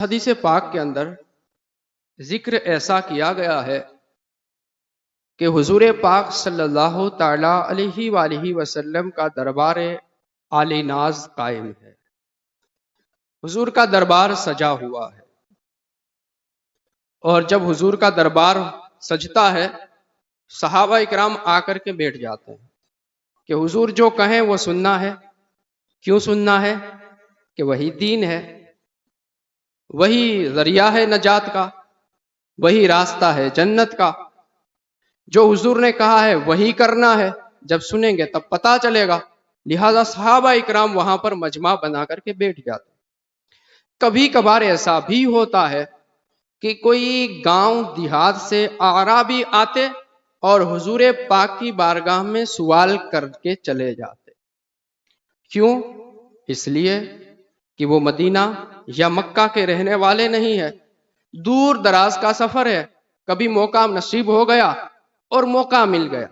حدیث پاک کے اندر ذکر ایسا کیا گیا ہے کہ حضور پاک صلی اللہ تعالی علیہ وآلہ وسلم کا دربار عالی ناز قائم ہے۔ حضور کا دربار سجا ہوا ہے، اور جب حضور کا دربار سجتا ہے صحابہ اکرام آ کر کے بیٹھ جاتے ہیں کہ حضور جو کہیں وہ سننا ہے۔ کیوں سننا ہے؟ کہ وہی دین ہے، وہی ذریعہ ہے نجات کا، وہی راستہ ہے جنت کا۔ جو حضور نے کہا ہے وہی کرنا ہے، جب سنیں گے تب پتہ چلے گا۔ لہذا صحابہ اکرام وہاں پر مجمع بنا کر کے بیٹھ جاتے۔ کبھی کبھار ایسا بھی ہوتا ہے کہ کوئی گاؤں دیہات سے اعرابی آتے اور حضور پاک کی بارگاہ میں سوال کر کے چلے جاتے۔ کیوں؟ اس لیے کہ وہ مدینہ یا مکہ کے رہنے والے نہیں ہیں، دور دراز کا سفر ہے، کبھی موقع نصیب ہو گیا اور موقع مل گیا۔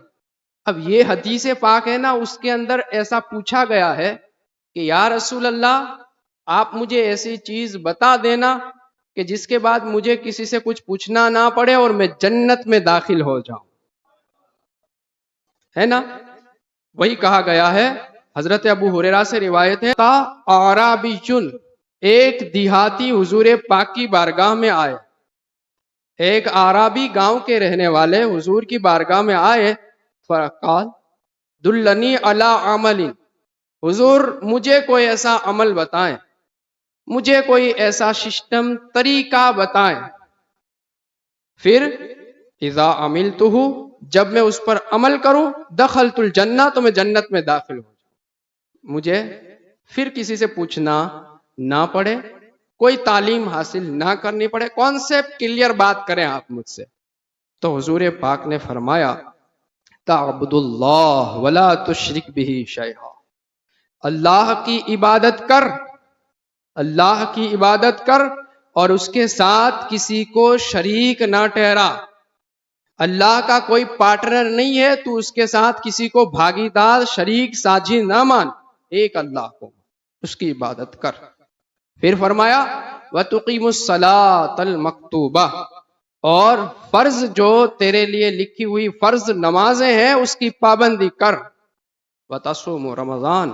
اب یہ حدیث پاک ہے نا، اس کے اندر ایسا پوچھا گیا ہے کہ یا رسول اللہ آپ مجھے ایسی چیز بتا دینا کہ جس کے بعد مجھے کسی سے کچھ پوچھنا نہ پڑے اور میں جنت میں داخل ہو جاؤں، ہے نا؟ وہی کہا گیا ہے، حضرت ابو ہریرہ سے روایت ہے، تا اعرابی چن، ایک دیہاتی حضور پاک کی بارگاہ میں آئے۔ ایک اعرابی گاؤں کے رہنے والے حضور کی بارگاہ میں آئے، فقال دلنی علی عمل، حضور مجھے کوئی ایسا عمل بتائیں، مجھے کوئی ایسا سسٹم طریقہ بتائیں، پھر اذا عملتہ، جب میں اس پر عمل کروں، دخلت الجنہ، تو میں جنت میں داخل ہوں، مجھے پھر کسی سے پوچھنا نہ پڑے، کوئی تعلیم حاصل نہ کرنی پڑے، کانسیپٹ کلیئر بات کریں آپ مجھ سے۔ تو حضور پاک نے فرمایا تعبد اللہ ولا تشرک بہ شیئا، اللہ کی عبادت کر، اللہ کی عبادت کر اور اس کے ساتھ کسی کو شریک نہ ٹھہرا۔ اللہ کا کوئی پارٹنر نہیں ہے، تو اس کے ساتھ کسی کو بھاگیدار شریک ساجی نہ مان، ایک اللہ کو، اس کی عبادت کر۔ پھر فرمایا وَتُقِيمُ الصَّلَاةَ الْمَكْتُوبَةَ، اور فرض جو تیرے لیے لکھی ہوئی فرض نمازیں ہیں اس کی پابندی کر۔ وَتَصُومُ رمضان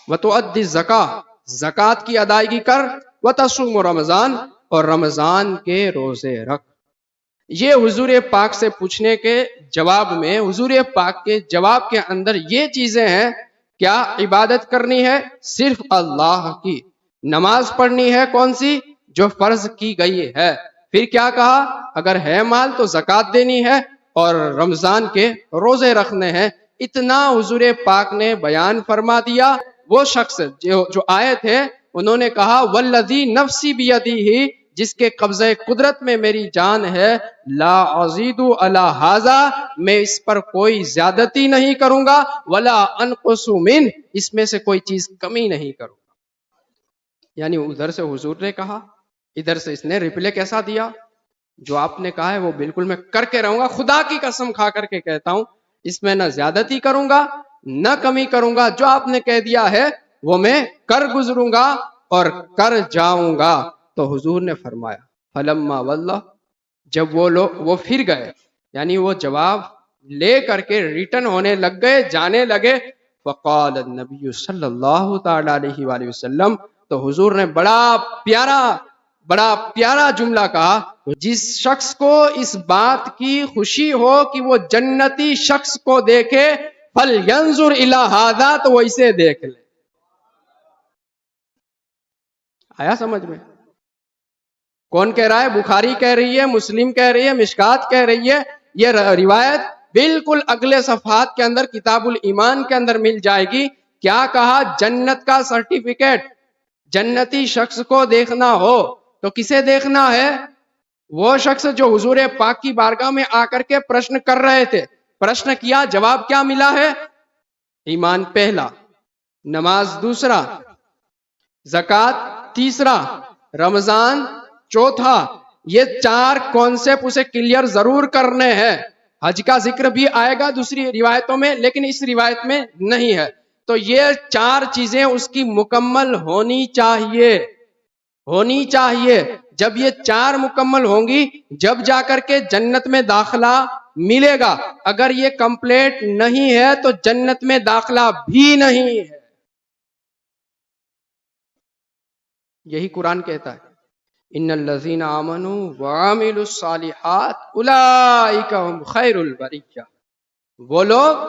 وَتُؤَدِّ الزَّكَاةَ، زکوٰۃ کی ادائیگی کر، وَتَصُومُ رمضان، اور رمضان کے روزے رکھ۔ یہ حضور پاک سے پوچھنے کے جواب میں، حضور پاک کے جواب کے اندر یہ چیزیں ہیں۔ کیا عبادت کرنی ہے؟ صرف اللہ کی۔ نماز پڑھنی ہے کون سی؟ جو فرض کی گئی ہے۔ پھر کیا کہا؟ اگر ہے مال تو زکوٰۃ دینی ہے اور رمضان کے روزے رکھنے ہیں۔ اتنا حضور پاک نے بیان فرما دیا۔ وہ شخص جو آئے تھے انہوں نے کہا والذی نفسی بیدہ، جس کے قبضہ قدرت میں میری جان ہے، لا ازید علی ھذا، میں اس پر کوئی زیادتی نہیں کروں گا، ولا انقص من، اس میں سے کوئی چیز کمی نہیں کروں گا۔ یعنی ادھر سے حضور نے کہا، ادھر سے اس نے ریپلے کیسا دیا؟ جو آپ نے کہا ہے وہ بالکل میں کر کے رہوں گا، خدا کی قسم کھا کر کے کہتا ہوں، اس میں نہ زیادتی کروں گا نہ کمی کروں گا، جو آپ نے کہہ دیا ہے وہ میں کر گزروں گا اور کر جاؤں گا۔ تو حضور نے فرمایا فلما واللہ، جب وہ پھر گئے، یعنی وہ جواب لے کر کے ریٹرن ہونے لگ گئے، جانے لگے، فقال النبی صلی اللہ تعالی علیہ وآلہ وسلم، تو حضور نے بڑا پیارا جملہ کہا، جس شخص کو اس بات کی خوشی ہو کہ وہ جنتی شخص کو دیکھے، فَلْيَنْظُرْ إِلَىٰ هَذَا، تو وہ اسے دیکھ لے۔ آیا سمجھ میں؟ کون کہہ رہا ہے؟ بخاری کہہ رہی ہے، مسلم کہہ رہی ہے، مشکات کہہ رہی ہے۔ یہ روایت بالکل اگلے صفحات کے اندر کتاب الایمان کے اندر مل جائے گی۔ کیا کہا؟ جنت کا سرٹیفکیٹ، جنتی شخص کو دیکھنا ہو تو کسے دیکھنا ہے؟ وہ شخص جو حضور پاک کی بارگاہ میں آ کر کے پرشن کر رہے تھے۔ پرشن کیا، جواب کیا ملا ہے؟ ایمان پہلا، نماز دوسرا، زکوٰۃ تیسرا، رمضان چوتھا۔ یہ چار کانسیپٹ اسے کلیئر ضرور کرنے ہیں۔ حج کا ذکر بھی آئے گا دوسری روایتوں میں، لیکن اس روایت میں نہیں ہے۔ تو یہ چار چیزیں اس کی مکمل ہونی چاہیے۔ ہونی چاہیے. جب یہ 4 مکمل ہوں گی جب جا کر کے جنت میں داخلہ ملے گا. اگر یہ کمپلیٹ نہیں ہے تو جنت میں داخلہ بھی نہیں ہے. یہی قرآن کہتا ہے ان الذین آمنوا وعملوا الصالحات اولئک هم خیر البریہ. وہ لوگ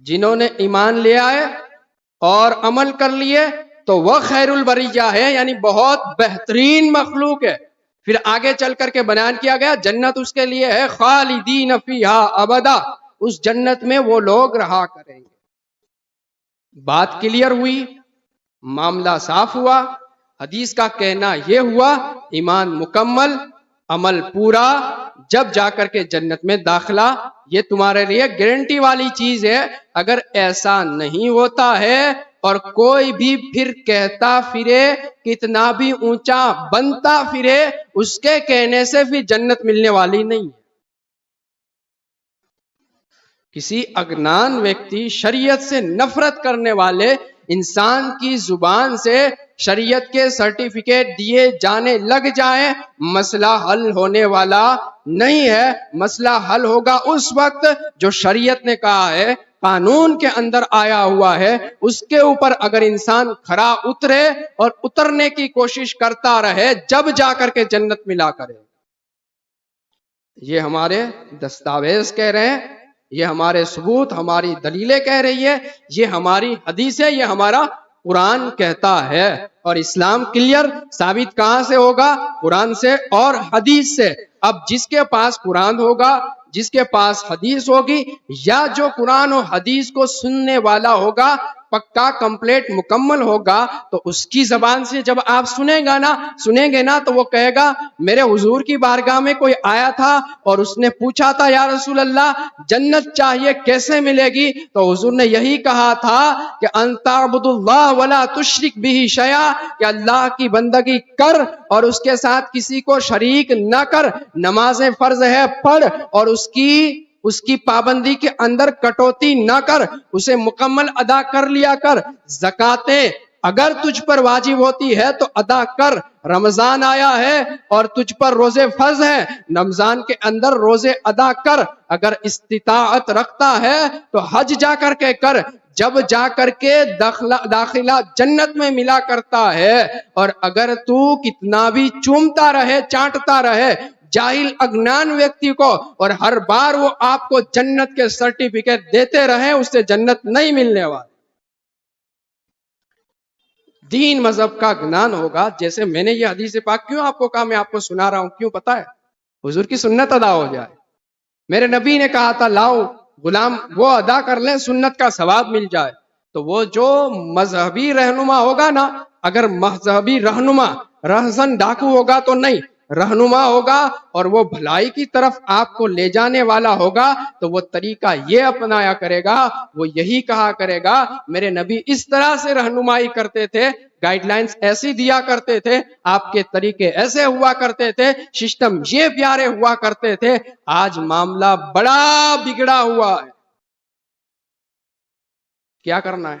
جنہوں نے ایمان لے آئے اور عمل کر لیے تو وہ خیر البریہ ہے، یعنی بہت بہترین مخلوق ہے. پھر آگے چل کر کے بیان کیا گیا جنت اس کے لیے ہے خالدین فیہا ابدا، اس جنت میں وہ لوگ رہا کریں گے. بات کلیئر ہوئی، معاملہ صاف ہوا. حدیث کا کہنا یہ ہوا ایمان مکمل، عمل پورا، جب جا کر کے جنت میں داخلہ. یہ تمہارے لیے گارنٹی والی چیز ہے. اگر ایسا نہیں ہوتا ہے اور کوئی بھی پھر کہتا پھرے، کتنا بھی اونچا بنتا پھرے، اس کے کہنے سے بھی جنت ملنے والی نہیں. کسی اگنان ویکتی، شریعت سے نفرت کرنے والے انسان کی زبان سے شریعت کے سرٹیفکیٹ دیے جانے لگ جائیں، مسئلہ حل ہونے والا نہیں ہے. مسئلہ حل ہوگا اس وقت جو شریعت نے کہا ہے، قانون کے اندر آیا ہوا ہے، اس کے اوپر اگر انسان کھرا اترے اور اترنے کی کوشش کرتا رہے، جب جا کر کے جنت ملا کرے. یہ ہمارے دستاویز کہہ رہے ہیں، یہ ہمارے ثبوت، ہماری دلیلیں کہہ رہی ہے، یہ ہماری حدیث ہے، یہ ہمارا قرآن کہتا ہے. اور اسلام کلیئر ثابت کہاں سے ہوگا؟ قرآن سے اور حدیث سے. اب جس کے پاس قرآن ہوگا، جس کے پاس حدیث ہوگی، یا جو قرآن و حدیث کو سننے والا ہوگا، پکا کمپلیٹ مکمل ہوگا، تو اس کی زبان سے جب آپ سنیں گے نا تو وہ کہے گا میرے حضور کی بارگاہ میں کوئی آیا تھا اور اس نے پوچھا تھا یا رسول اللہ جنت چاہیے کیسے ملے گی؟ تو حضور نے یہی کہا تھا کہ ان تعبد اللہ ولا تشرک بہ شیئا، کہ اللہ کی بندگی کر اور اس کے ساتھ کسی کو شریک نہ کر. نمازیں فرض ہے پڑھ اور اس کی پابندی کے اندر کٹوتی نہ کر، اسے مکمل ادا کر لیا کر. زکاتیں اگر تجھ پر واجب ہوتی ہے تو ادا کر. رمضان آیا ہے اور تجھ پر روزے فرض ہیں، رمضان کے اندر روزے ادا کر. اگر استطاعت رکھتا ہے تو حج جا کر کے کر. جب جا کر کے داخلہ جنت میں ملا کرتا ہے. اور اگر تو کتنا بھی چومتا رہے، چانٹتا رہے جاہل اگنان ویکتی کو، اور ہر بار وہ آپ کو جنت کے سرٹیفکیٹ دیتے رہے، اس سے جنت نہیں ملنے والی. دین مذہب کا گنان ہوگا. جیسے میں نے یہ حدیث پاک کیوں آپ کو کہا، میں آپ کو سنا رہا ہوں، کیوں پتا ہے؟ حضور کی سنت ادا ہو جائے. میرے نبی نے کہا تھا لاؤ غلام وہ ادا کر لیں، سنت کا ثواب مل جائے. تو وہ جو مذہبی رہنما ہوگا نا، اگر مذہبی رہنما رہزن ڈاکو ہوگا تو نہیں، رہنما ہوگا اور وہ بھلائی کی طرف آپ کو لے جانے والا ہوگا، تو وہ طریقہ یہ اپنایا کرے گا، وہ یہی کہا کرے گا میرے نبی اس طرح سے رہنمائی کرتے تھے، گائیڈ لائنز ایسی دیا کرتے تھے، آپ کے طریقے ایسے ہوا کرتے تھے، سسٹم یہ پیارے ہوا کرتے تھے. آج معاملہ بڑا بگڑا ہوا ہے. کیا کرنا ہے؟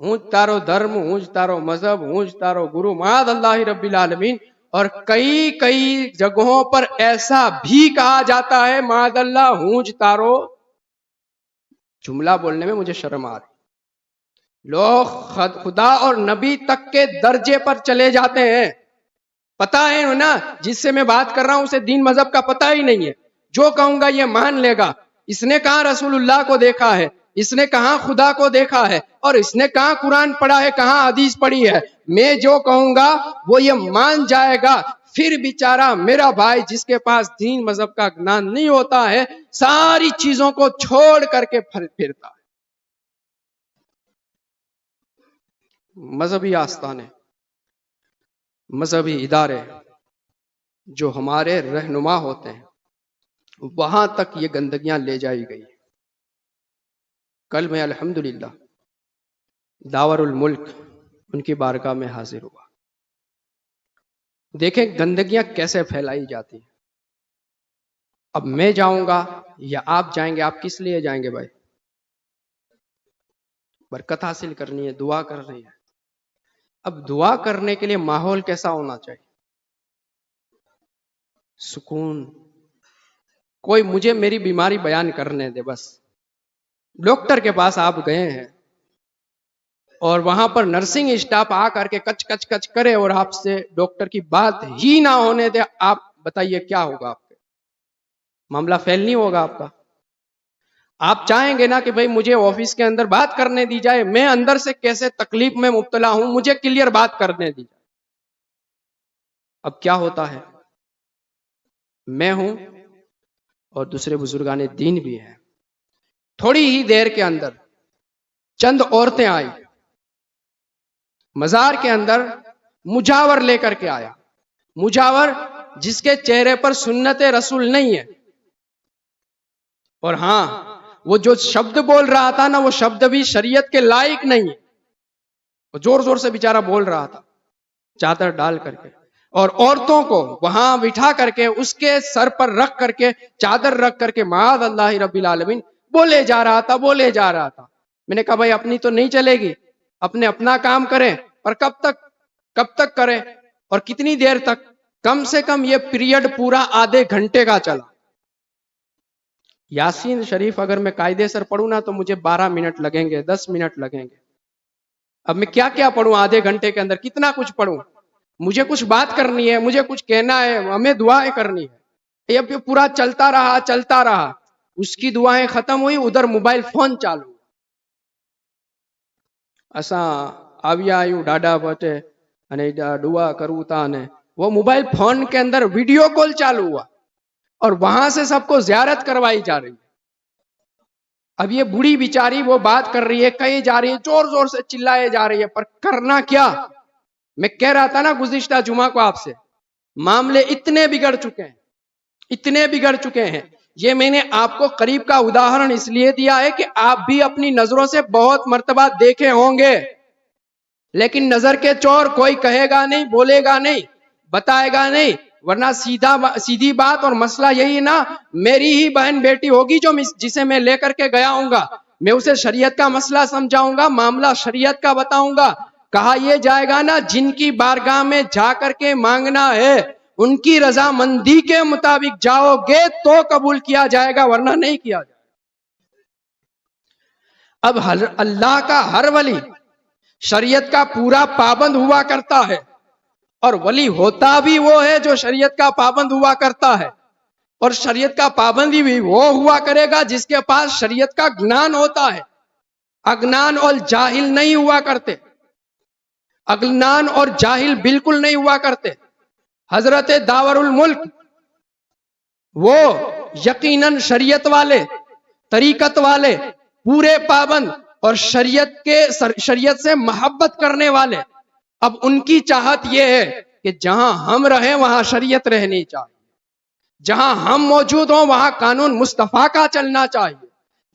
હું જ તારો ધર્મ، હું જ તારો મذہب، હું જ તારો ગુરુ معاذ اللہ رب العالمین. اور کئی جگہوں پر ایسا بھی کہا جاتا ہے معاذ اللہ ہوں ج تارو. جملہ بولنے میں مجھے شرم آ رہی. لوگ خدا اور نبی تک کے درجے پر چلے جاتے ہیں. پتا ہے نا جس سے میں بات کر رہا ہوں اسے دین مذہب کا پتہ ہی نہیں ہے. جو کہوں گا یہ مان لے گا. اس نے کہاں رسول اللہ کو دیکھا ہے، اس نے کہاں خدا کو دیکھا ہے، اور اس نے کہاں قرآن پڑھا ہے، کہاں حدیث پڑھی ہے. میں جو کہوں گا وہ یہ مان جائے گا. پھر بیچارہ میرا بھائی جس کے پاس دین مذہب کا گنان نہیں ہوتا ہے، ساری چیزوں کو چھوڑ کر کے پھرتا ہے. مذہبی آستانے، مذہبی ادارے جو ہمارے رہنما ہوتے ہیں، وہاں تک یہ گندگیاں لے جائی گئی. کل میں الحمدللہ داور الملک ان کی بارگاہ میں حاضر ہوا. دیکھیں گندگیاں کیسے پھیلائی جاتی ہیں. اب میں جاؤں گا یا آپ جائیں گے؟ آپ کس لیے جائیں گے بھائی؟ برکت حاصل کرنی ہے، دعا کر رہی ہے. اب دعا کرنے کے لیے ماحول کیسا ہونا چاہیے؟ سکون. کوئی مجھے میری بیماری بیان کرنے دے بس. ڈاکٹر کے پاس آپ گئے ہیں اور وہاں پر نرسنگ اسٹاف آ کر کے کچ کچ کچ کرے اور آپ سے ڈاکٹر کی بات ہی نہ ہونے دے، آپ بتائیے کیا ہوگا؟ آپ کے معاملہ فیل نہیں ہوگا آپ کا؟ آپ چاہیں گے نا کہ بھئی مجھے آفس کے اندر بات کرنے دی جائے، میں اندر سے کیسے تکلیف میں مبتلا ہوں، مجھے کلیئر بات کرنے دی جائے. اب کیا ہوتا ہے، میں ہوں اور دوسرے بزرگان دین بھی ہیں. تھوڑی ہی دیر کے اندر چند عورتیں آئی، مزار کے اندر مجاور لے کر کے آیا. مجاور جس کے چہرے پر سنت رسول نہیں ہے، اور ہاں وہ جو شبد بول رہا تھا نا، وہ شبد بھی شریعت کے لائق نہیں ہے. وہ زور زور سے بیچارہ بول رہا تھا، چادر ڈال کر کے، اور عورتوں کو وہاں بٹھا کر کے اس کے سر پر رکھ کر کے چادر رکھ کر کے معاذ اللہ رب العالمین بولے جا رہا تھا، بولے جا رہا تھا. میں نے کہا بھائی اپنی تو نہیں چلے گی، اپنے اپنا کام کریں، پر کب تک کریں اور کتنی دیر تک؟ کم سے کم یہ پیریڈ پورا آدھے گھنٹے کا چلا. یاسین شریف اگر میں قاعدے سر پڑھوں نا تو مجھے 12 منٹ لگیں گے، 10 منٹ لگیں گے. اب میں کیا پڑھوں آدھے گھنٹے کے اندر؟ کتنا کچھ پڑھوں؟ مجھے کچھ بات کرنی ہے، مجھے کچھ کہنا ہے، ہمیں دعائیں کرنی ہے. یہ پورا چلتا رہا. اس کی دعائیں ختم ہوئی، ادھر موبائل فون چالو. اساں آویا آیوں ڈاڈا بٹے અને دعا کروں تا نے وہ موبائل فون کے اندر ویڈیو کال چالو ہوا اور وہاں سے سب کو زیارت کروائی جا رہی ہے. اب یہ بوڑھی بیچاری وہ بات کر رہی ہے، کہی جا رہی ہے، زور زور سے چلائے جا رہی ہے، پر کرنا کیا؟ میں کہہ رہا تھا نا گزشتہ جمعہ کو آپ سے، معاملے اتنے بگڑ چکے ہیں. یہ میں نے آپ کو قریب کا اداہرن اس لیے دیا ہے کہ آپ بھی اپنی نظروں سے بہت مرتبہ دیکھے ہوں گے، لیکن نظر کے چور کوئی کہے گا نہیں، بولے گا نہیں، بتائے گا نہیں. ورنہ سیدھی بات اور مسئلہ یہی نا، میری ہی بہن بیٹی ہوگی جسے میں لے کر کے گیا ہوں گا، میں اسے شریعت کا مسئلہ سمجھاؤں گا، معاملہ شریعت کا بتاؤں گا. کہا یہ جائے گا نا، جن کی بارگاہ میں جا کر کے مانگنا ہے ان کی رضامندی کے مطابق جاؤ گے تو قبول کیا جائے گا، ورنہ نہیں کیا جائے گا. اب اللہ کا ہر ولی شریعت کا پورا پابند ہوا کرتا ہے، اور ولی ہوتا بھی وہ ہے جو شریعت کا پابند ہوا کرتا ہے. اور شریعت کا پابندی بھی وہ ہوا کرے گا جس کے پاس شریعت کا گنان ہوتا ہے. اگنان اور جاہل نہیں ہوا کرتے، اگنان اور جاہل بالکل نہیں ہوا کرتے. حضرت داور الملک وہ یقیناً شریعت والے، طریقت والے، پورے پابند اور شریعت سے محبت کرنے والے. اب ان کی چاہت یہ ہے کہ جہاں ہم رہیں وہاں شریعت رہنی چاہیے، جہاں ہم موجود ہوں وہاں قانون مصطفیٰ کا چلنا چاہیے،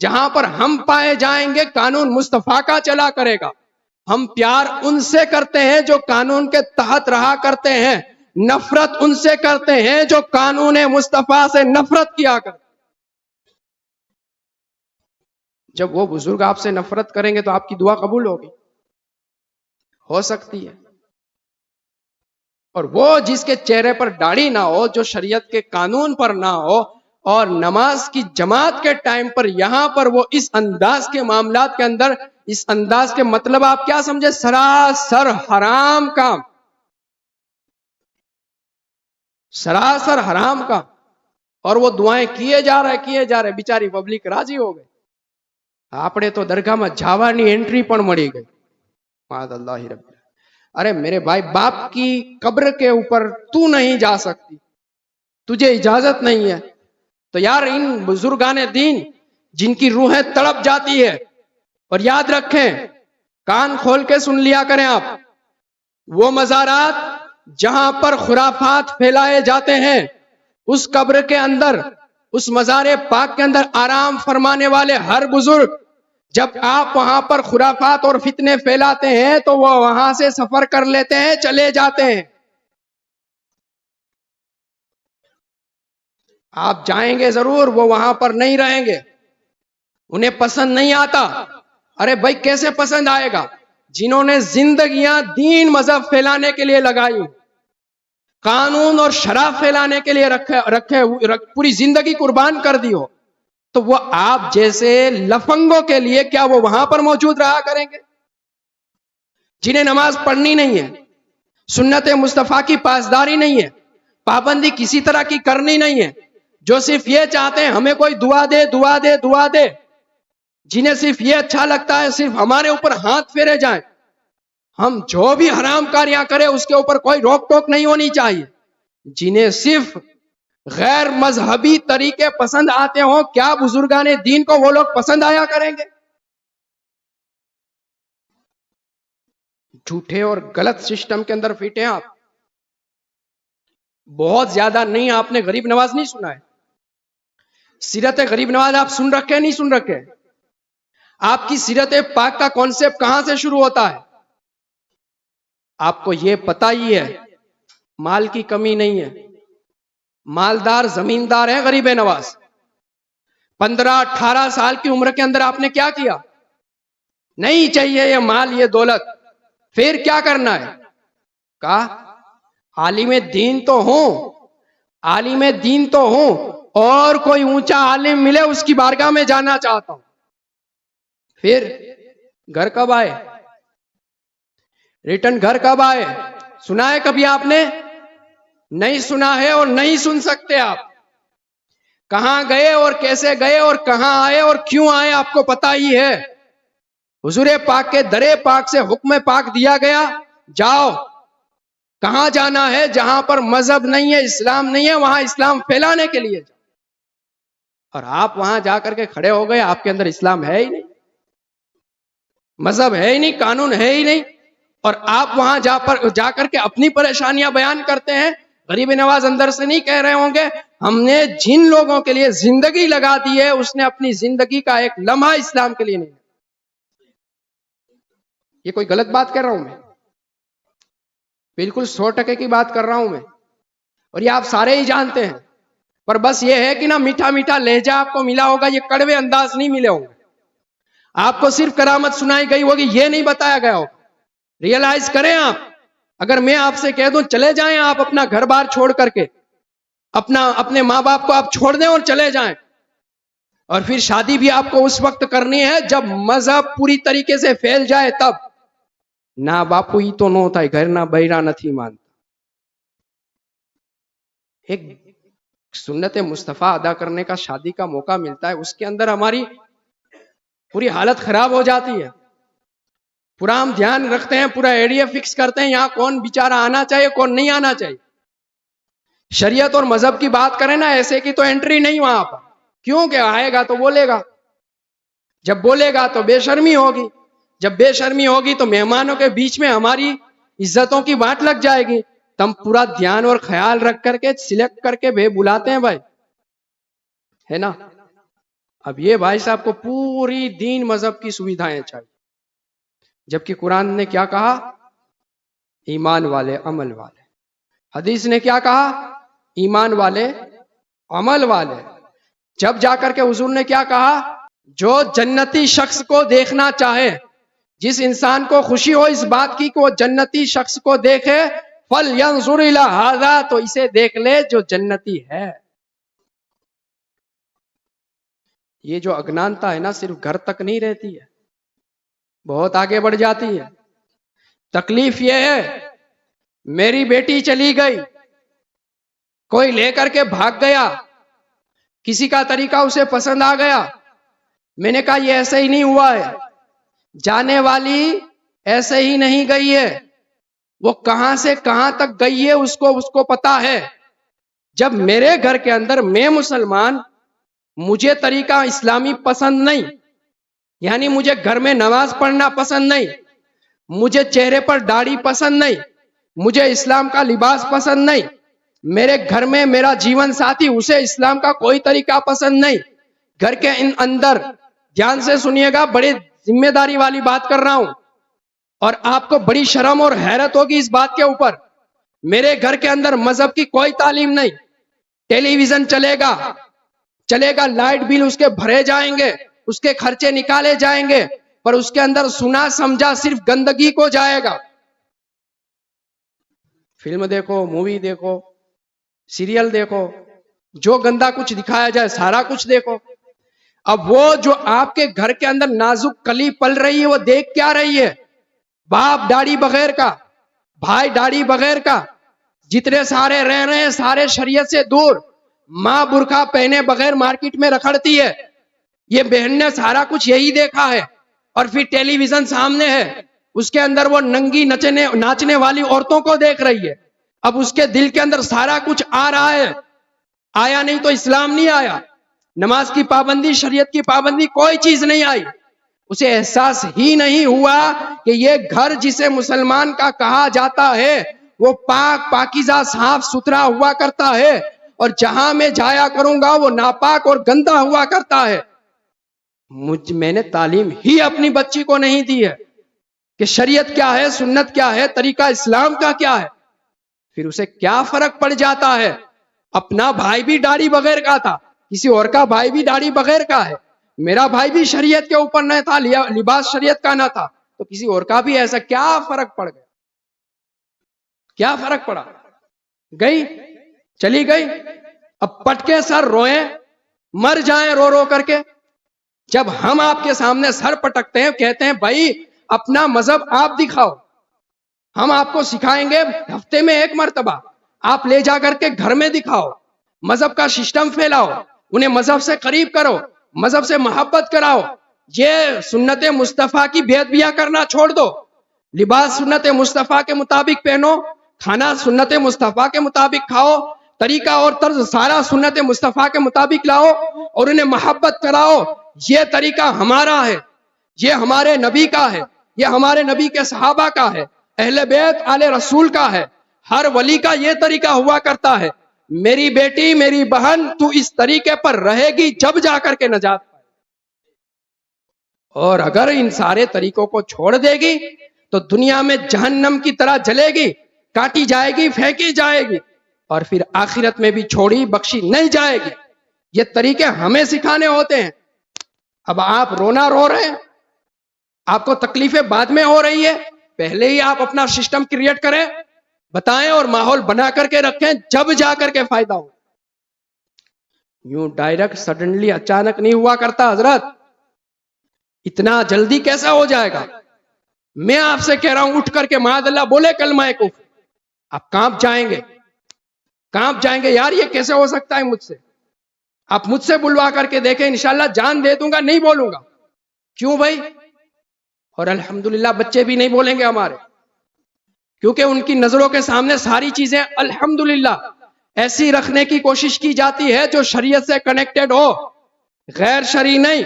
جہاں پر ہم پائے جائیں گے قانون مصطفیٰ کا چلا کرے گا. ہم پیار ان سے کرتے ہیں جو قانون کے تحت رہا کرتے ہیں، نفرت ان سے کرتے ہیں جو قانون مصطفیٰ سے نفرت کیا کرتے. جب وہ بزرگ آپ سے نفرت کریں گے تو آپ کی دعا قبول ہوگی؟ ہو سکتی ہے. اور وہ جس کے چہرے پر داڑھی نہ ہو، جو شریعت کے قانون پر نہ ہو، اور نماز کی جماعت کے ٹائم پر یہاں پر وہ اس انداز کے معاملات کے اندر، اس انداز کے مطلب آپ کیا سمجھے؟ سراسر حرام کام، سراسر حرام کام. اور وہ دعائیں کیے جا رہے بیچاری پبلک راضی ہو گئی. આપણે તો દરગાહમાં જવાની એન્ટ્રી પણ મળી ગઈ. معاذ اللہ رب. ارے میرے بھائی، باپ کی قبر کے اوپر تو نہیں جا سکتی، تجھے اجازت نہیں ہے. تو یار ان بزرگان دین جن کی روحیں تڑپ جاتی ہے، اور یاد رکھیں، کان کھول کے سن لیا کریں آپ، وہ مزارات جہاں پر خرافات پھیلائے جاتے ہیں، اس قبر کے اندر، اس مزار پاک کے اندر آرام فرمانے والے ہر بزرگ، جب آپ وہاں پر خرافات اور فتنے پھیلاتے ہیں تو وہ وہاں سے سفر کر لیتے ہیں، چلے جاتے ہیں. آپ جائیں گے ضرور، وہ وہاں پر نہیں رہیں گے، انہیں پسند نہیں آتا. ارے بھائی کیسے پسند آئے گا؟ جنہوں نے زندگیاں دین مذہب پھیلانے کے لیے لگائی، قانون اور شراب پھیلانے کے لیے پوری زندگی قربان کر دی ہو، تو وہ آپ جیسے لفنگوں کے لیے کیا وہ وہاں پر موجود رہا کریں گے؟ جنہیں نماز پڑھنی نہیں ہے، سنت مصطفیٰ کی پاسداری نہیں ہے، پابندی کسی طرح کی کرنی نہیں ہے، جو صرف یہ چاہتے ہیں ہمیں کوئی دعا دے دعا دے دعا دے، جنہیں صرف یہ اچھا لگتا ہے صرف ہمارے اوپر ہاتھ پھیرے جائیں، ہم جو بھی حرام کاریاں کریں اس کے اوپر کوئی روک ٹوک نہیں ہونی چاہیے، جنہیں صرف غیر مذہبی طریقے پسند آتے ہوں، کیا بزرگان دین کو وہ لوگ پسند آیا کریں گے؟ جھوٹے اور غلط سسٹم کے اندر فٹ ہیں آپ۔ بہت زیادہ نہیں، آپ نے غریب نواز نہیں سنا ہے؟ سیرت غریب نواز آپ سن رکھے نہیں سن رکھے؟ آپ کی سیرت پاک کا کانسیپٹ کہاں سے شروع ہوتا ہے؟ آپ کو یہ پتا ہی ہے مال کی کمی نہیں ہے، مالدار زمیندار ہے غریب نواز۔ 15-18 سال کی عمر کے اندر آپ نے کیا کیا؟ نہیں چاہیے یہ مال یہ دولت، پھر کیا کرنا ہے؟ کہا عالم دین تو ہوں، عالم دین تو ہوں، اور کوئی اونچا عالم ملے اس کی بارگاہ میں جانا چاہتا ہوں۔ پھر گھر کب آئے؟ ریٹرن گھر کب آئے؟ سنا ہے کبھی آپ نے؟ نہیں سنا ہے اور نہیں سن سکتے آپ۔ کہاں گئے اور کیسے گئے اور کہاں آئے اور کیوں آئے آپ کو پتا ہی ہے۔ حضور پاک کے درے پاک سے حکم پاک دیا گیا، جاؤ۔ کہاں جانا ہے؟ جہاں پر مذہب نہیں ہے، اسلام نہیں ہے، وہاں اسلام پھیلانے کے لیے جاؤ۔ اور آپ وہاں جا کر کے کھڑے ہو گئے، آپ کے اندر اسلام ہے ہی نہیں، مذہب ہے ہی نہیں، قانون ہے ہی نہیں، اور آپ وہاں جا کر کے اپنی پریشانیاں بیان کرتے ہیں۔ غریب نواز اندر سے نہیں کہہ رہے ہوں گے ہم نے جن لوگوں کے لیے زندگی لگا دی ہے اس نے اپنی زندگی کا ایک لمحہ اسلام کے لیے نہیں۔ یہ کوئی غلط بات کر رہا ہوں میں؟ بالکل 100% کی بات کر رہا ہوں میں، اور یہ آپ سارے ہی جانتے ہیں، پر بس یہ ہے کہ نا میٹھا میٹھا لہجہ آپ کو ملا ہوگا، یہ کڑوے انداز نہیں ملے ہوں گے۔ آپ کو صرف کرامت سنائی گئی ہوگی، یہ نہیں بتایا گیا ہوگا۔ ریئلائز کریں آپ، اگر میں آپ سے کہہ دوں چلے جائیں آپ اپنا گھر بار چھوڑ کر کے، اپنے ماں باپ کو آپ چھوڑ دیں اور چلے جائیں، اور پھر شادی بھی آپ کو اس وقت کرنی ہے جب مذہب پوری طریقے سے پھیل جائے، تب نہ باپو ہی تو نو تھا گھر نہ بہرا نہیں مانتا۔ ایک سنت مصطفیٰ ادا کرنے کا شادی کا موقع ملتا ہے، اس کے اندر ہماری پوری حالت خراب ہو جاتی ہے، پورا ہم دھیان رکھتے ہیں، پورا ایریا فکس کرتے ہیں یہاں کون بیچارہ آنا چاہیے کون نہیں آنا چاہیے۔ شریعت اور مذہب کی بات کریں نا، ایسے کی تو انٹری نہیں وہاں پر، کیونکہ آئے گا تو بولے گا، جب بولے گا تو بے شرمی ہوگی، جب بے شرمی ہوگی تو مہمانوں کے بیچ میں ہماری عزتوں کی بانٹ لگ جائے گی، تم پورا دھیان اور خیال رکھ کر کے سلیکٹ کر کے بلاتے ہیں بھائی، ہے نا۔ اب یہ بھائی صاحب کو پوری دین مذہب کی سویدھائیں چاہیے، جبکہ قرآن نے کیا کہا؟ ایمان والے عمل والے۔ حدیث نے کیا کہا؟ ایمان والے عمل والے۔ جب جا کر کے حضور نے کیا کہا؟ جو جنتی شخص کو دیکھنا چاہے، جس انسان کو خوشی ہو اس بات کی کہ وہ جنتی شخص کو دیکھے، فَلْيَنْظُرْ إِلَىٰ هَٰذَا، تو اسے دیکھ لے جو جنتی ہے۔ یہ جو اگنانتا ہے نا صرف گھر تک نہیں رہتی ہے، بہت آگے بڑھ جاتی ہے۔ تکلیف یہ ہے میری بیٹی چلی گئی، کوئی لے کر کے بھاگ گیا، کسی کا طریقہ اسے پسند آ گیا، میں نے کہا یہ ایسے ہی نہیں ہوا ہے، جانے والی ایسے ہی نہیں گئی ہے، وہ کہاں سے کہاں تک گئی ہے اس کو پتا ہے۔ جب میرے گھر کے اندر میں مسلمان، مجھے طریقہ اسلامی پسند نہیں، یعنی مجھے گھر میں نماز پڑھنا پسند نہیں، مجھے چہرے پر داڑھی پسند نہیں، مجھے اسلام کا لباس پسند نہیں، میرے گھر میں میرا جیون ساتھی اسے اسلام کا کوئی طریقہ پسند نہیں، گھر کے اندر دھیان سے سنیے گا، بڑی ذمہ داری والی بات کر رہا ہوں، اور آپ کو بڑی شرم اور حیرت ہوگی اس بات کے اوپر، میرے گھر کے اندر مذہب کی کوئی تعلیم نہیں، ٹیلی ویژن چلے گا، لائٹ بل اس کے بھرے جائیں گے، اس کے خرچے نکالے جائیں گے، پر اس کے اندر سنا سمجھا صرف گندگی کو جائے گا. فلم دیکھو، مووی دیکھو، سیریل دیکھو، جو گندا کچھ دکھایا جائے سارا کچھ دیکھو. اب وہ جو آپ کے گھر کے اندر نازک کلی پل رہی ہے وہ دیکھ کیا رہی ہے؟ باپ داڑھی بغیر کا، بھائی داڑھی بغیر کا، جتنے سارے رہ رہے ہیں سارے شریعت سے دور، ماں برقع پہنے بغیر مارکیٹ میں رکھڑتی ہے. یہ بہن نے سارا کچھ یہی دیکھا ہے. اور پھر ٹیلی ویژن سامنے ہے، اس کے اندر وہ ننگی ناچنے والی عورتوں کو دیکھ رہی ہے. اب اس کے دل کے اندر سارا کچھ آ رہا ہے. آیا نہیں تو اسلام نہیں آیا، نماز کی پابندی، شریعت کی پابندی، کوئی چیز نہیں آئی. اسے احساس ہی نہیں ہوا کہ یہ گھر جسے مسلمان کا کہا جاتا ہے وہ پاک پاکیزہ صاف ستھرا ہوا کرتا ہے، اور جہاں میں جایا کروں گا وہ ناپاک اور گندا ہوا کرتا ہے. میں نے تعلیم ہی اپنی بچی کو نہیں دی ہے کہ شریعت کیا ہے، سنت کیا ہے، طریقہ اسلام کا کیا ہے. پھر اسے کیا فرق پڑ جاتا ہے؟ اپنا بھائی بھی داڑھی بغیر کا تھا، کسی اور کا بھائی بھی داڑھی بغیر کا ہے، میرا بھائی بھی شریعت کے اوپر نہ تھا، لباس شریعت کا نہ تھا، تو کسی اور کا بھی ایسا. کیا فرق پڑ گیا؟ کیا فرق پڑا؟ گئی چلی گئی. اب پٹ کے سر روئیں، مر جائیں رو رو کر کے. جب ہم آپ کے سامنے سر پٹکتے ہیں، کہتے ہیں بھائی اپنا مذہب آپ دکھاؤ، ہم آپ کو سکھائیں گے ہفتے میں ایک مرتبہ، آپ لے جا کر کے گھر میں دکھاؤ، مذہب کا سسٹم پھیلاؤ، انہیں مذہب سے قریب کرو، مذہب سے محبت کراؤ. یہ سنت مصطفیٰ کی بیعت کرنا چھوڑ دو، لباس سنت مصطفیٰ کے مطابق پہنو، کھانا سنت مصطفیٰ کے مطابق کھاؤ، طریقہ اور طرز سارا سنت مصطفیٰ کے مطابق لاؤ اور انہیں محبت کراؤ. یہ طریقہ ہمارا ہے، یہ ہمارے نبی کا ہے، یہ ہمارے نبی کے صحابہ کا ہے، اہل بیت آل رسول کا ہے. ہر ولی کا یہ طریقہ ہوا کرتا ہے. میری بیٹی، میری بہن، تو اس طریقے پر رہے گی جب جا کر کے نجات پائے. اور اگر ان سارے طریقوں کو چھوڑ دے گی تو دنیا میں جہنم کی طرح جلے گی، کاٹی جائے گی، پھینکی جائے گی، اور پھر آخرت میں بھی چھوڑی بخشی نہیں جائے گی. یہ طریقے ہمیں سکھانے ہوتے ہیں. اب آپ رونا رو رہے ہیں، آپ کو تکلیفیں بعد میں ہو رہی ہے، پہلے ہی آپ اپنا سسٹم کریٹ کریں، بتائیں اور ماحول بنا کر کے رکھیں، جب جا کر کے فائدہ ہو. یوں ڈائریکٹ سڈنلی اچانک نہیں ہوا کرتا حضرت. اتنا جلدی کیسا ہو جائے گا؟ میں آپ سے کہہ رہا ہوں اٹھ کر کے معاذ اللہ بولے کلمہ کفر، آپ کانپ جائیں گے، کانپ جائیں گے. یار یہ کیسے ہو سکتا ہے مجھ سے؟ آپ مجھ سے بلوا کر کے دیکھیں، انشاءاللہ جان دے دوں گا، نہیں بولوں گا. کیوں بھائی؟ اور الحمدللہ بچے بھی نہیں بولیں گے ہمارے، کیونکہ ان کی نظروں کے سامنے ساری چیزیں الحمدللہ ایسی رکھنے کی کوشش کی جاتی ہے جو شریعت سے کنیکٹڈ ہو، غیر شرعی نہیں.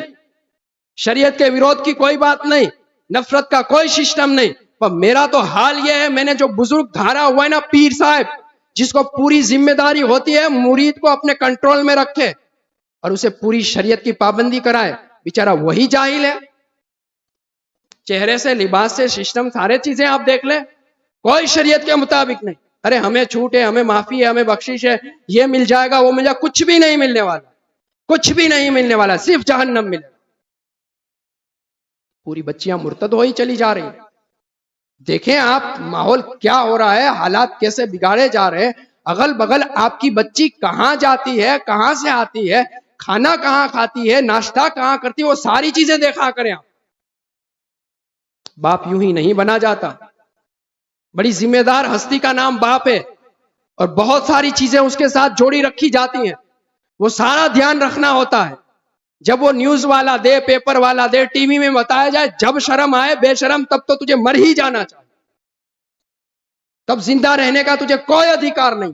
شریعت کے ویرودھ کی کوئی بات نہیں، نفرت کا کوئی سسٹم نہیں. پر میرا تو حال یہ ہے، میں نے جو بزرگ دھارا ہوا ہے نا پیر صاحب، جس کو پوری ذمہ داری ہوتی ہے مرید کو اپنے کنٹرول میں رکھے اور اسے پوری شریعت کی پابندی کرائے، بیچارہ وہی جاہل ہے. چہرے سے، لباس سے، سسٹم، سارے چیزیں آپ دیکھ لیں، کوئی شریعت کے مطابق نہیں. ارے ہمیں چھوٹ ہے، ہمیں معافی ہے، ہمیں بخشش ہے، یہ مل جائے گا، وہ مل جائے گا. کچھ بھی نہیں ملنے والا، کچھ بھی نہیں ملنے والا، صرف جہنم ملے. پوری بچیاں مرتد ہوئی چلی جا رہی ہیں. دیکھیں آپ ماحول کیا ہو رہا ہے، حالات کیسے بگاڑے جا رہے ہیں. اگل بغل آپ کی بچی کہاں جاتی ہے، کہاں سے آتی ہے، کھانا کہاں کھاتی ہے، ناشتہ کہاں کرتی ہے، وہ ساری چیزیں دیکھا کریں آپ. باپ یوں ہی نہیں بنا جاتا. بڑی ذمہ دار ہستی کا نام باپ ہے، اور بہت ساری چیزیں اس کے ساتھ جوڑی رکھی جاتی ہیں. وہ سارا دھیان رکھنا ہوتا ہے. جب وہ نیوز والا دے، پیپر والا دے، ٹی وی میں بتایا جائے، جب شرم آئے بے شرم، تب تو تجھے مر ہی جانا چاہیے، تب زندہ رہنے کا تجھے کوئی ادھیکار نہیں.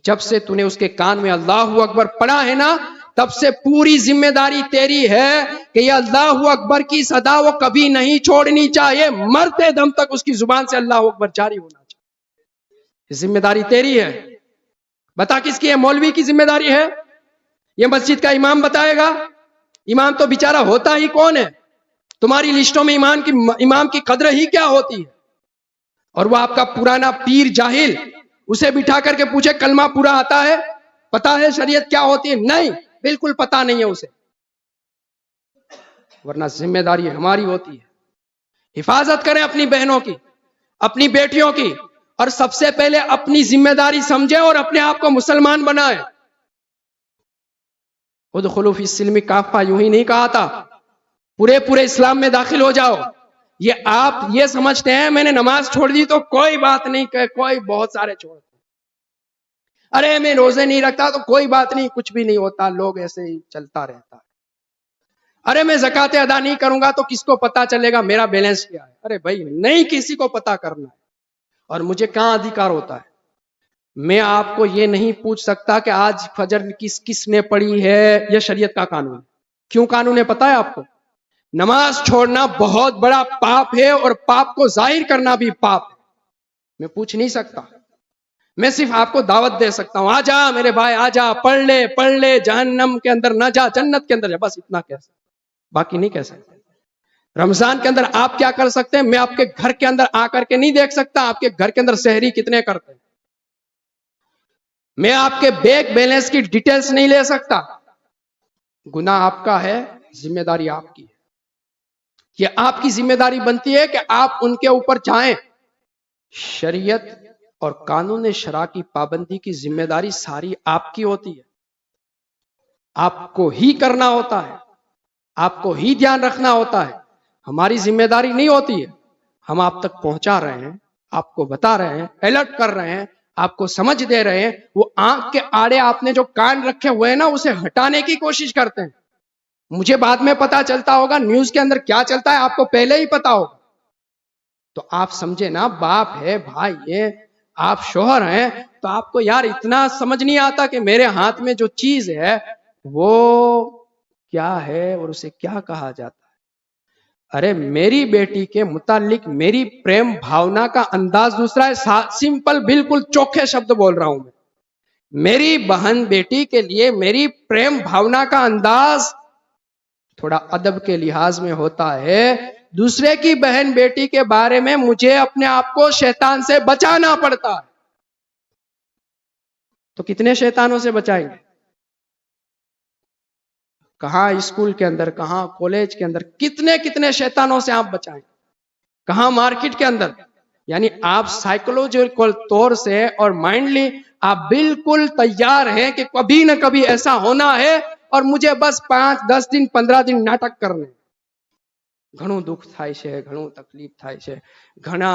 جب سے تو نے اس کے کان میں اللہ اکبر پڑھا ہے نا، تب سے پوری ذمہ داری تیری ہے کہ یہ اللہ اکبر کی صدا وہ کبھی نہیں چھوڑنی چاہیے، مرتے دم تک اس کی زبان سے اللہ اکبر جاری ہونا چاہیے. یہ ذمہ داری تیری ہے. بتا کس کی ہے؟ مولوی کی ذمہ داری ہے؟ یہ مسجد کا امام بتائے گا؟ امام تو بیچارہ ہوتا ہی کون ہے؟ تمہاری لسٹوں میں امام کی قدر ہی کیا ہوتی ہے؟ اور وہ آپ کا پرانا پیر جاہل، اسے بٹھا کر کے پوچھے کلمہ پورا آتا ہے، پتا ہے شریعت کیا ہوتی ہے؟ نہیں، بالکل پتا نہیں ہے اسے. ورنہ ذمہ داری ہماری ہوتی ہے. حفاظت کریں اپنی بہنوں کی, اپنی بیٹیوں کی, اور سب سے پہلے اپنی ذمہ داری سمجھیں اور اپنے آپ کو مسلمان بنائیں. ادخلوا فی السلم کافہ یوں ہی نہیں کہا تھا پورے اسلام میں داخل ہو جاؤ. یہ آپ یہ سمجھتے ہیں میں نے نماز چھوڑ دی تو کوئی بات نہیں, کوئی بہت سارے چھوڑتے, ارے میں روزے نہیں رکھتا تو کوئی بات نہیں, کچھ بھی نہیں ہوتا, لوگ ایسے ہی چلتا رہتا ہے. ارے میں زکوٰۃ ادا نہیں کروں گا تو کس کو پتا چلے گا میرا بیلنس کیا ہے. ارے بھائی نہیں کسی کو پتا کرنا ہے. اور مجھے کہاں ادھیکار ہوتا ہے؟ میں آپ کو یہ نہیں پوچھ سکتا کہ آج فجر کس نے پڑھی ہے. یہ شریعت کا قانون. کیوں قانون ہے پتا ہے آپ کو؟ نماز چھوڑنا بہت بڑا پاپ ہے اور پاپ کو ظاہر کرنا بھی پاپ ہے. میں پوچھ نہیں سکتا, میں صرف آپ کو دعوت دے سکتا ہوں, آ جا میرے بھائی آ جا, پڑھ لے, جہنم کے اندر نہ جا, جنت کے اندر جا, بس اتنا کہہ سکتا, باقی نہیں کہہ سکتا. رمضان کے اندر آپ کیا کر سکتے ہیں؟ میں آپ کے گھر کے اندر آ کر کے نہیں دیکھ سکتا آپ کے گھر کے اندر سحری کتنے کرتے ہیں. میں آپ کے بینک بیلنس کی ڈیٹیلز نہیں لے سکتا. گناہ آپ کا ہے, ذمہ داری آپ کی ہے. یہ آپ کی ذمہ داری بنتی ہے کہ آپ ان کے اوپر جائیں. شریعت اور قانون شرع کی پابندی کی ذمہ داری ساری آپ کی ہوتی ہے. آپ کو ہی کرنا ہوتا ہے, آپ کو ہی دھیان رکھنا ہوتا ہے. ہماری ذمہ داری نہیں ہوتی ہے. ہم آپ تک پہنچا رہے ہیں, آپ کو بتا رہے ہیں, الرٹ کر رہے ہیں, آپ کو سمجھ دے رہے ہیں. وہ آنکھ کے آڑے آپ نے جو کان رکھے ہوئے ہیں نا, اسے ہٹانے کی کوشش کرتے ہیں. مجھے بعد میں پتا چلتا ہوگا نیوز کے اندر کیا چلتا ہے, آپ کو پہلے ہی پتا ہوگا. تو آپ سمجھے نا, باپ ہے, بھائی ہے, آپ شوہر ہیں, تو آپ کو یار اتنا سمجھ نہیں آتا کہ میرے ہاتھ میں جو چیز ہے وہ کیا ہے اور اسے کیا کہا جاتا ہے. ارے میری بیٹی کے متعلق میری پریم بھاونا کا انداز دوسرا ہے. سمپل بالکل چوکھے شبد بول رہا ہوں میں. میری بہن بیٹی کے لیے میری پریم بھاونا کا انداز تھوڑا ادب کے لحاظ میں ہوتا ہے. دوسرے کی بہن بیٹی کے بارے میں مجھے اپنے آپ کو شیطان سے بچانا پڑتا ہے. تو کتنے شیطانوں سے بچائیں گے؟ کہاں اسکول کے اندر, کہاں کالج کے اندر, کتنے شیطانوں سے آپ بچائیں. کہاں مارکیٹ کے اندر. یعنی آپ سائیکولوجیکل طور سے اور مائنڈلی آپ بالکل تیار ہیں کہ کبھی نہ کبھی ایسا ہونا ہے اور مجھے بس 5-10 دن 15 دن ناٹک کرنے. ઘણું દુઃખ થાય છે, ઘણું તકલીફ થાય છે, ઘણા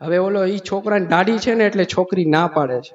હવે ઓલો ઈ છોકરાને દાઢી છે ને એટલે છોકરી ના પાડે છે,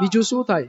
બીજું શું થાય?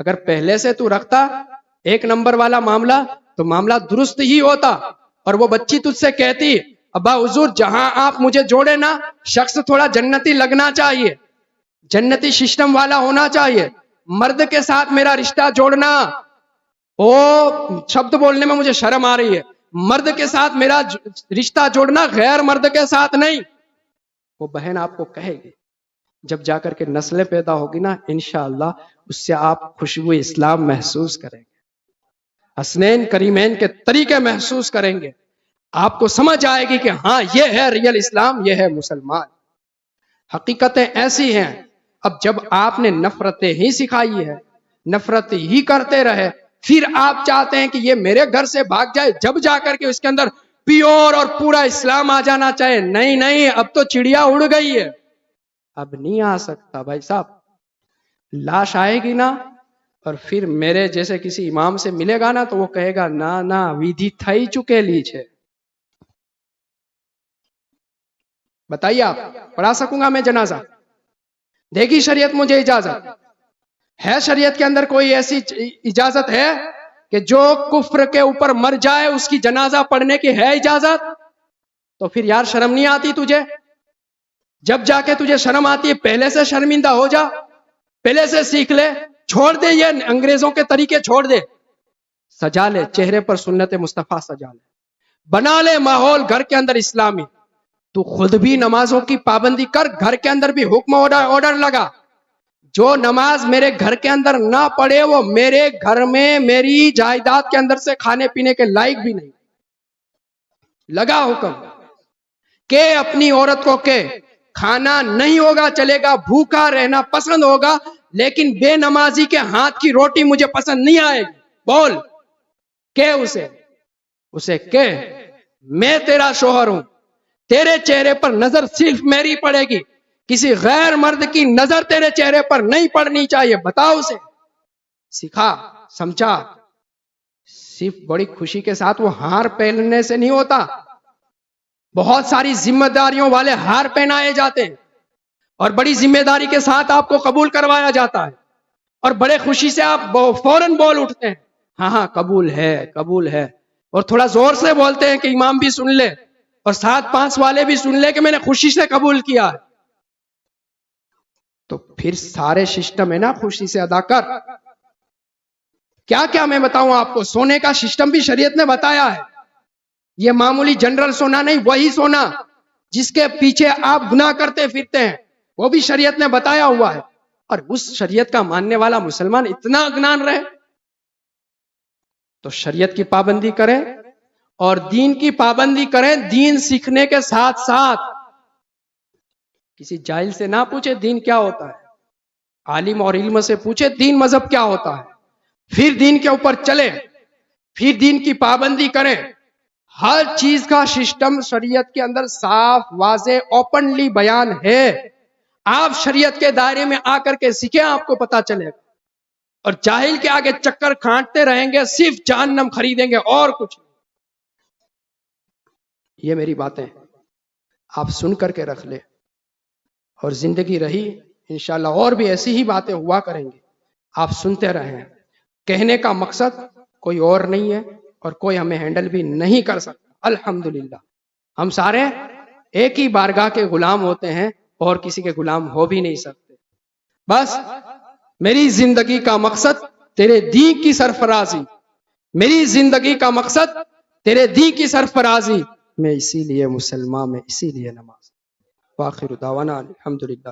اگر پہلے سے تو رکھتا ایک نمبر والا معاملہ تو معاملہ درست ہی ہوتا. اور وہ بچی تجھ سے کہتی ابا حضور جہاں آپ مجھے جوڑے نا شخص تھوڑا جنتی لگنا چاہیے, جنتی سسٹم والا ہونا چاہیے, مرد کے ساتھ میرا رشتہ جوڑنا, او شبد بولنے میں مجھے شرم آ رہی ہے, مرد کے ساتھ میرا رشتہ جوڑنا غیر مرد کے ساتھ نہیں. وہ بہن آپ کو کہے گی, جب جا کر کے نسلیں پیدا ہوگی نا انشاءاللہ اس سے آپ خوشبو اسلام محسوس کریں گے, حسنین کریمین کے طریقے محسوس کریں گے, آپ کو سمجھ آئے گی کہ ہاں یہ ہے ریئل اسلام, یہ ہے مسلمان. حقیقتیں ایسی ہیں. اب جب آپ نے نفرتیں ہی سکھائی ہے, نفرت ہی کرتے رہے, پھر آپ چاہتے ہیں کہ یہ میرے گھر سے بھاگ جائے, جب جا کر کے اس کے اندر پیور اور پورا اسلام آ جانا چاہے. نہیں نہیں, اب تو چڑیا اڑ گئی ہے, اب نہیں آ سکتا بھائی صاحب. لاش آئے گی نا اور پھر میرے جیسے کسی امام سے ملے گا نا تو وہ کہے گا نا نا ودھی تھئی چکے لیچ ہے. بتائیے آپ پڑھا سکوں گا میں جنازہ؟ دے گی شریعت مجھے اجازت؟ ہے شریعت کے اندر کوئی ایسی اجازت ہے کہ جو کفر کے اوپر مر جائے اس کی جنازہ پڑھنے کی ہے اجازت؟ تو پھر یار شرم نہیں آتی تجھے؟ جب جا کے تجھے شرم آتی ہے پہلے سے شرمندہ ہو جا, پہلے سے سیکھ لے, چھوڑ دے یہ انگریزوں کے طریقے, چھوڑ دے, سجا لے چہرے پر سنت مصطفیٰ, سجا لے, بنا لے ماحول گھر کے اندر اسلامی. تو خود بھی نمازوں کی پابندی کر, گھر کے اندر بھی حکم آرڈر لگا, جو نماز میرے گھر کے اندر نہ پڑھے وہ میرے گھر میں میری جائیداد کے اندر سے کھانے پینے کے لائق بھی نہیں. لگا حکم کہ اپنی عورت کو کہ کھانا نہیں ہوگا چلے گا, بھوکا رہنا پسند ہوگا, لیکن بے نمازی کے ہاتھ کی روٹی مجھے پسند نہیں آئے گی. بول کہ اسے کہ میں تیرا شوہر ہوں, تیرے چہرے پر نظر صرف میری پڑے گی, کسی غیر مرد کی نظر تیرے چہرے پر نہیں پڑنی چاہیے. بتاؤ اسے, سکھا, سمجھا. صرف بڑی خوشی کے ساتھ وہ ہار پہننے سے نہیں ہوتا, بہت ساری ذمہ داریوں والے ہار پہنائے جاتے ہیں اور بڑی ذمہ داری کے ساتھ آپ کو قبول کروایا جاتا ہے, اور بڑے خوشی سے آپ فوراً بول اٹھتے ہیں ہاں ہاں قبول ہے قبول ہے, اور تھوڑا زور سے بولتے ہیں کہ امام بھی سن لے اور 7-5 والے بھی سن لے کہ میں نے خوشی سے قبول کیا ہے. تو پھر سارے سسٹم ہے نا خوشی سے ادا کر. کیا کیا میں بتاؤں آپ کو, سونے کا سسٹم بھی شریعت نے بتایا ہے. یہ معمولی جنرل سونا نہیں, وہی سونا جس کے پیچھے آپ گناہ کرتے پھرتے ہیں وہ بھی شریعت نے بتایا ہوا ہے. اور اس شریعت کا ماننے والا مسلمان اتنا اگنان رہے تو شریعت کی پابندی کریں اور دین کی پابندی کریں. دین سیکھنے کے ساتھ ساتھ کسی جاہل سے نہ پوچھے دین کیا ہوتا ہے, عالم اور علم سے پوچھے دین مذہب کیا ہوتا ہے, پھر دین کے اوپر چلے, پھر دین کی پابندی کریں. ہر چیز کا سسٹم شریعت کے اندر صاف واضح اوپنلی بیان ہے. آپ شریعت کے دائرے میں آ کر کے سیکھیں, آپ کو پتا چلے گا. اور جاہل کے آگے چکر کھانٹتے رہیں گے, صرف جہنم خریدیں گے اور کچھ. یہ میری باتیں آپ سن کر کے رکھ لے, اور زندگی رہی انشاءاللہ اور بھی ایسی ہی باتیں ہوا کریں گی, آپ سنتے رہیں. کہنے کا مقصد کوئی اور نہیں ہے اور کوئی ہمیں ہینڈل بھی نہیں کر سکتا. الحمدللہ ہم سارے ایک ہی بارگاہ کے غلام ہوتے ہیں اور کسی کے غلام ہو بھی نہیں سکتے. بس میری زندگی کا مقصد تیرے دین کی سرفرازی, میری زندگی کا مقصد تیرے دین کی سرفرازی. میں اسی لیے مسلمان, میں اسی لیے نماز. وآخر دعوانا الحمدللہ.